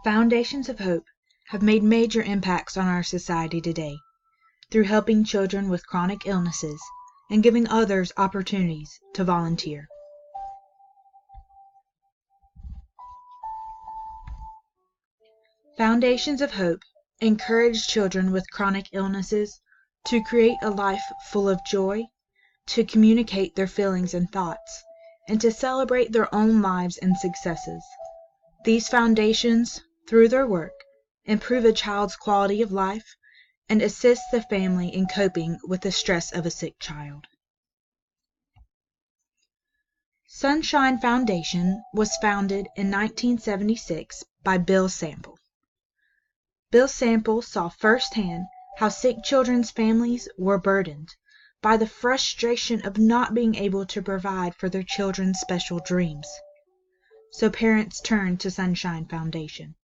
Foundations of Hope have made major impacts on our society today through helping children with chronic illnesses and giving others opportunities to volunteer. Foundations of Hope encourage children with chronic illnesses to create a life full of joy, to communicate their feelings and thoughts, and to celebrate their own lives and successes. These foundations, through their work, improve a child's quality of life and assist the family in coping with the stress of a sick child. Sunshine Foundation was founded in 1976 by Bill Sample. Bill Sample saw firsthand how sick children's families were burdened by the frustration of not being able to provide for their children's special dreams. So parents turned to Sunshine Foundation.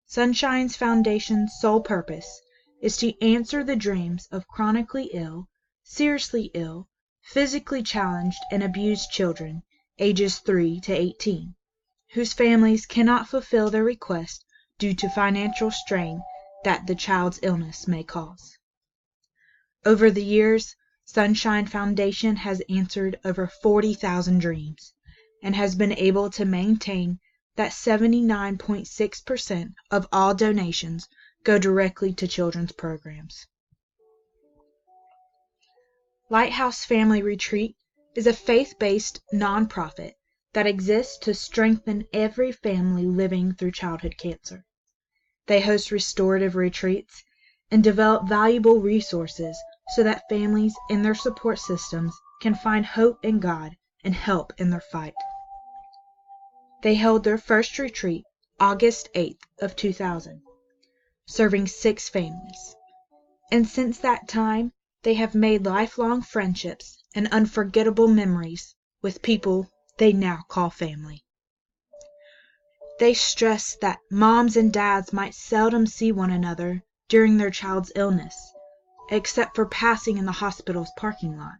Sunshine Foundation's sole purpose is to answer the dreams of chronically ill, seriously ill, physically challenged, and abused children ages 3 to 18, whose families cannot fulfill their request due to financial strain that the child's illness may cause. Over the years, Sunshine Foundation has answered over 40,000 dreams and has been able to maintain that 79.6% of all donations go directly to children's programs. Lighthouse Family Retreat is a faith-based nonprofit that exists to strengthen every family living through childhood cancer. They host restorative retreats and develop valuable resources so that families and their support systems can find hope in God and help in their fight. They held their first retreat August 8th of 2000, serving 6 families. And since that time, they have made lifelong friendships and unforgettable memories with people they now call family. They stress that moms and dads might seldom see one another during their child's illness, except for passing in the hospital's parking lot.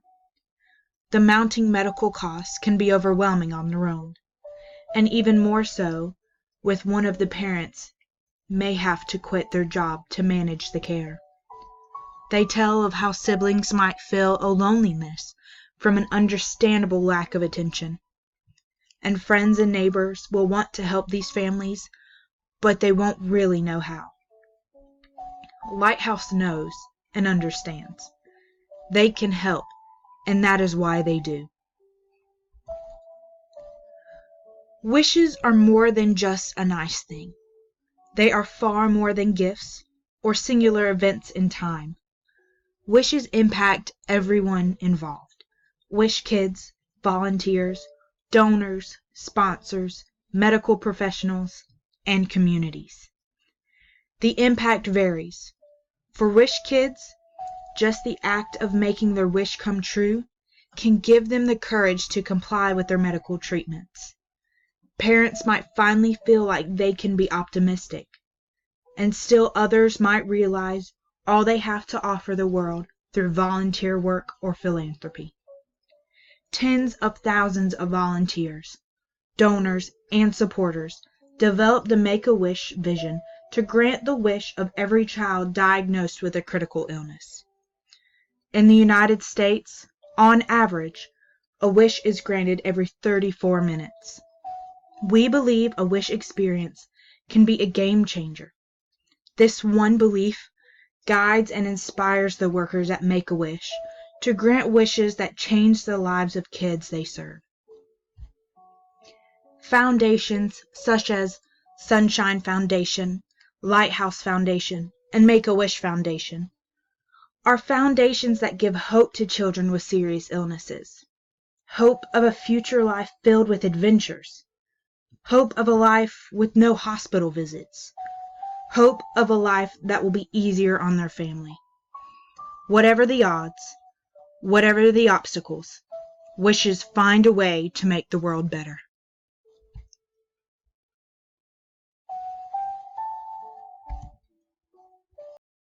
The mounting medical costs can be overwhelming on their own, and even more so with one of the parents may have to quit their job to manage the care. They tell of how siblings might feel a loneliness from an understandable lack of attention. And friends and neighbors will want to help these families, but they won't really know how. Lighthouse knows and understands. They can help, and that is why they do. Wishes are more than just a nice thing. They are far more than gifts or singular events in time. Wishes impact everyone involved. Wish kids, volunteers, donors, sponsors, medical professionals, and communities. The impact varies. For Wish kids, just the act of making their wish come true can give them the courage to comply with their medical treatments. Parents might finally feel like they can be optimistic, and still others might realize all they have to offer the world through volunteer work or philanthropy. Tens of thousands of volunteers, donors, and supporters develop the Make-A-Wish vision to grant the wish of every child diagnosed with a critical illness. In the United States, on average, a wish is granted every 34 minutes. We believe a wish experience can be a game changer. This one belief guides and inspires the workers at Make-A-Wish to grant wishes that change the lives of kids they serve. Foundations such as Sunshine Foundation, Lighthouse Foundation, and Make-A-Wish Foundation are foundations that give hope to children with serious illnesses. Hope of a future life filled with adventures. Hope of a life with no hospital visits. Hope of a life that will be easier on their family. Whatever the odds, whatever the obstacles, wishes find a way to make the world better.